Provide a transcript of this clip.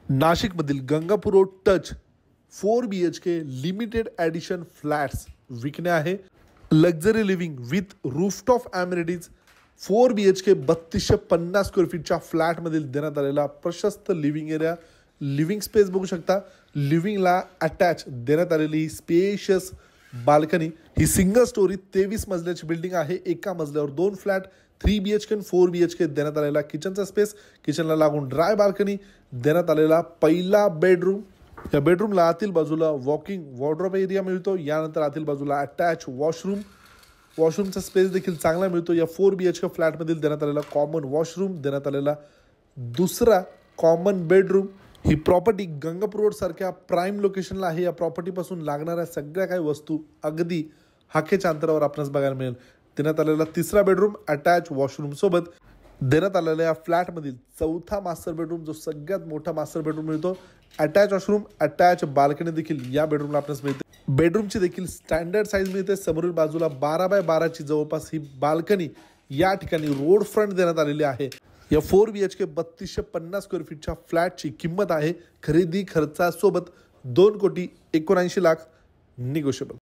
नाशिकमधील Gangapur road touch 4 BHK limited edition flats विकणे आहे. Luxury living with rooftop amenities 4 BHK 3250 square फीटच्या फ्लॅटमधील देण्यात आलेला प्रशस्त लिव्हिंग एरिया, लिव्हिंग स्पेस बघू शकता. लिव्हिंगला अटॅच देण्यात आलेली स्पेशियस बाल्कनी. ही सिंगल स्टोरी 23 मजल्याची बिल्डिंग आहे. एका मजल्यावर 2 फ्लॅट 3 BHK आणि 4 BHK देण्यात आलेला किचनचा स्पेस, किचनला लागून ड्राय बाल्कनी देण्यात आलेला पहिला बेडरूम. या बेडरूमला आतील बाजूला वॉकिंग वॉर्डरोब एरिया मिळतो. यानंतर आतील बाजूला अटॅच वॉशरूम, वॉशरूमचा स्पेस देखील चांगला मिळतो. या 4 BHK फ्लॅटमधील देण्यात आलेला कॉमन वॉशरूम, देण्यात आलेला दुसरा कॉमन बेडरूम. ही प्रॉपर्टी गंगापूर रोड सारख्या प्राईम लोकेशनला आहे. या प्रॉपर्टीपासून लागणाऱ्या सगळ्या काही वस्तू अगदी हाकेच्या अंतरावर आपणास बघायला मिळेल. देण्यात आलेला तिसरा बेडरूम अटॅच वॉशरूम सोबत. देण्यात आलेल्या या फ्लॅटमधील चौथा मास्टर बेडरूम, जो सगळ्यात मोठा मास्टर बेडरूम मिळतो. अटॅच वॉशरूम, अटॅच बाल्कनी देखील या बेडरूमला आपल्यास मिळते. बेडरूमची देखील स्टँडर्ड साईज मिळते. समोरील बाजूला 12x12ची जवळपास ही बाल्कनी या ठिकाणी रोड फ्रंट देण्यात आलेली आहे. या 4 BHK 3250 स्क्वेअर फीटच्या फ्लॅटची किंमत आहे खरेदी खर्चासोबत 2,79,00,000 निगोशिएबल.